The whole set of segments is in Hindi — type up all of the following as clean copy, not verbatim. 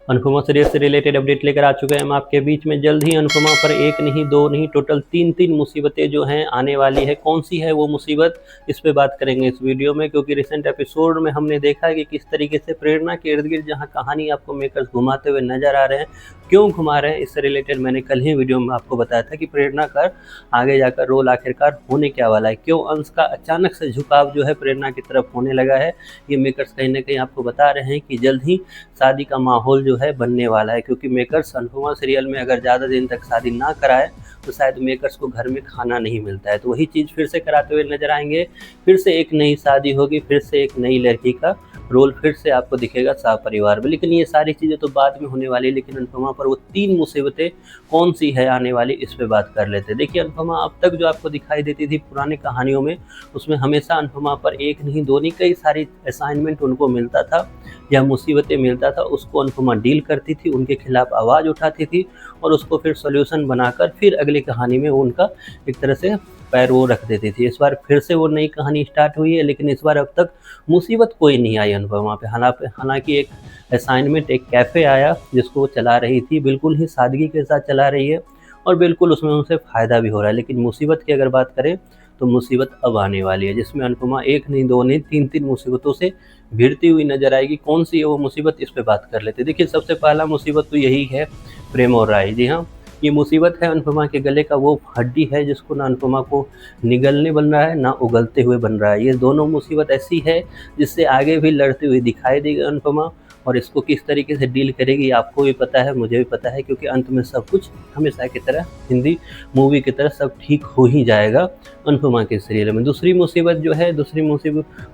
अनुपमा सीरियल से रिलेटेड अपडेट लेकर आ चुके हैं हम आपके बीच में। जल्द ही अनुपमा पर एक नहीं, दो नहीं, टोटल तीन मुसीबतें जो हैं आने वाली है। कौन सी है वो मुसीबत, इस पे बात करेंगे इस वीडियो में। क्योंकि रिसेंट एपिसोड में हमने देखा कि किस तरीके से प्रेरणा के इर्द गिर्द जहाँ कहानी आपको मेकर्स घुमाते हुए नजर आ रहे हैं, क्यों घुमा रहे हैं, इससे रिलेटेड मैंने कल ही वीडियो में आपको बताया था कि प्रेरणा का आगे जाकर रोल आखिरकार होने क्या वाला है, क्यों अंश का अचानक से झुकाव जो है प्रेरणा की तरफ होने लगा है। ये मेकर्स कहीं ना कहीं आपको बता रहे हैं कि जल्द ही शादी का माहौल जो है बनने वाला है। क्योंकि मेकर्स अनुपमा सीरियल में अगर ज़्यादा दिन तक शादी ना कराए तो शायद मेकर्स को घर में खाना नहीं मिलता है, तो वही चीज़ फिर से कराते हुए नजर आएंगे। फिर से एक नई शादी होगी, फिर से एक नई लड़की का रोल फिर से आपको दिखेगा परिवार में। लेकिन ये सारी चीज़ें तो बाद में होने वाली है। लेकिन अनुपमा पर वो तीन मुसीबतें कौन सी है आने वाली, इस पे बात कर लेते हैं। देखिए, अनुपमा अब तक जो आपको दिखाई देती थी पुरानी कहानियों में, उसमें हमेशा अनुपमा पर एक नहीं, दो नहीं, कई सारी असाइनमेंट उनको मिलता था या मुसीबतें मिलता था, उसको अनुपमा डील करती थी, उनके खिलाफ आवाज़ उठाती थी और उसको फिर सॉल्यूशन बनाकर फिर अगली कहानी में उनका एक तरह से पैर वो रख देती थी। इस बार फिर से वो नई कहानी स्टार्ट हुई है, लेकिन इस बार अब तक मुसीबत कोई नहीं आई अनुपमा पे। हालांकि एक असाइनमेंट, एक कैफ़े आया जिसको वो चला रही थी, बिल्कुल ही सादगी के साथ चला रही है और बिल्कुल उसमें उनसे फ़ायदा भी हो रहा है। लेकिन मुसीबत की अगर बात करें तो मुसीबत अब आने वाली है, जिसमें अनुपमा एक नहीं, दो नहीं, तीन मुसीबतों से भिड़ती हुई नजर आएगी। कौन सी है वो मुसीबत, इस पे बात कर लेते हैं। देखिए, सबसे पहला मुसीबत तो यही है, प्रेम और राय। जी हाँ, ये मुसीबत है अनुपमा के गले का वो हड्डी है जिसको ना अनुपमा को निगलने बन रहा है, ना उगलते हुए बन रहा है। ये दोनों मुसीबत ऐसी है जिससे आगे भी लड़ती हुई दिखाई देगी अनुपमा, और इसको किस तरीके से डील करेगी आपको भी पता है, मुझे भी पता है। क्योंकि अंत में सब कुछ हमेशा की तरह, हिंदी मूवी की तरह सब ठीक हो ही जाएगा अनुपमा के सीरियल में। दूसरी मुसीबत जो है, दूसरी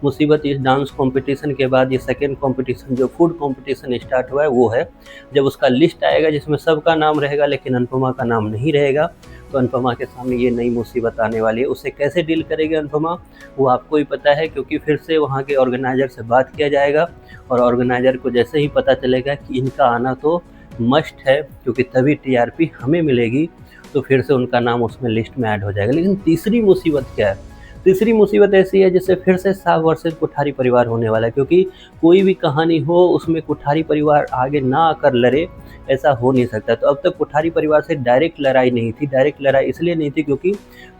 मुसीबत इस डांस कंपटीशन के बाद ये सेकेंड कंपटीशन जो फूड कंपटीशन स्टार्ट हुआ है वो है। जब उसका लिस्ट आएगा जिसमें सबका नाम रहेगा लेकिन अनुपमा का नाम नहीं रहेगा, तो अनुपमा के सामने ये नई मुसीबत आने वाली है। उसे कैसे डील करेगी अनुपमा, वो आपको ही पता है। क्योंकि फिर से वहाँ के ऑर्गेनाइजर से बात किया जाएगा और ऑर्गेनाइजर को जैसे ही पता चलेगा कि इनका आना तो मस्ट है क्योंकि तभी टीआरपी हमें मिलेगी, तो फिर से उनका नाम उसमें लिस्ट में ऐड हो जाएगा। लेकिन तीसरी मुसीबत क्या है, तीसरी मुसीबत ऐसी है जिससे फिर से शाह वर्सेस कोठारी परिवार होने वाला है। क्योंकि कोई भी कहानी हो उसमें कोठारी परिवार आगे ना आकर लड़े, ऐसा हो नहीं सकता। तो अब तक कोठारी परिवार से डायरेक्ट लड़ाई नहीं थी। डायरेक्ट लड़ाई इसलिए नहीं थी क्योंकि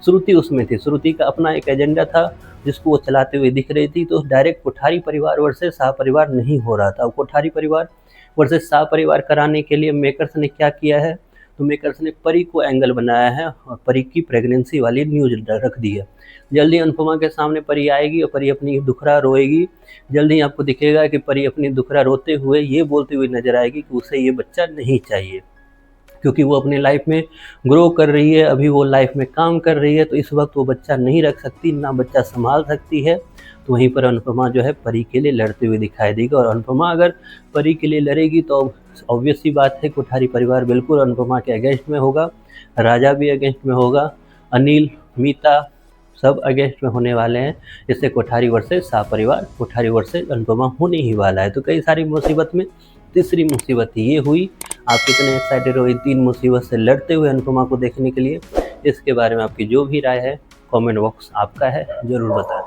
श्रुति उसमें थी, श्रुति का अपना एक एजेंडा था जिसको वो चलाते हुए दिख रही थी। तो डायरेक्ट कोठारी परिवार वर्सेस शाह परिवार नहीं हो रहा था। कोठारी परिवार वर्सेस शाह परिवार कराने के लिए मेकर्स ने क्या किया है, तो मेकर्स ने परी को एंगल बनाया है और परी की प्रेगनेंसी वाली न्यूज रख दी है। जल्दी अनुपमा के सामने परी आएगी और परी अपनी दुखरा रोएगी। जल्दी आपको दिखेगा कि परी अपनी दुखरा रोते हुए ये बोलती हुई नजर आएगी कि उसे ये बच्चा नहीं चाहिए, क्योंकि वो अपने लाइफ में ग्रो कर रही है, अभी वो लाइफ में काम कर रही है, तो इस वक्त वो बच्चा नहीं रख सकती, ना बच्चा संभाल सकती है। तो वहीं पर अनुपमा जो है परी के लिए लड़ते हुए दिखाई देगी। और अनुपमा अगर परी के लिए लड़ेगी तो ऑब्वियस सी बात है कोठारी परिवार बिल्कुल अनुपमा के अगेंस्ट में होगा, राजा भी अगेंस्ट में होगा, अनिल, मीता सब अगेंस्ट में होने वाले हैं। इससे कोठारी वर्सेस शाह परिवार, कोठारी वर्सेस अनुपमा होने ही वाला है। तो कई सारी मुसीबत में तीसरी मुसीबत ये हुई। आप कितने एक्साइटेड हो इन तीन मुसीबत से लड़ते हुए अनुपमा को देखने के लिए, इसके बारे में आपकी जो भी राय है कमेंट बॉक्स आपका है, ज़रूर बताएं।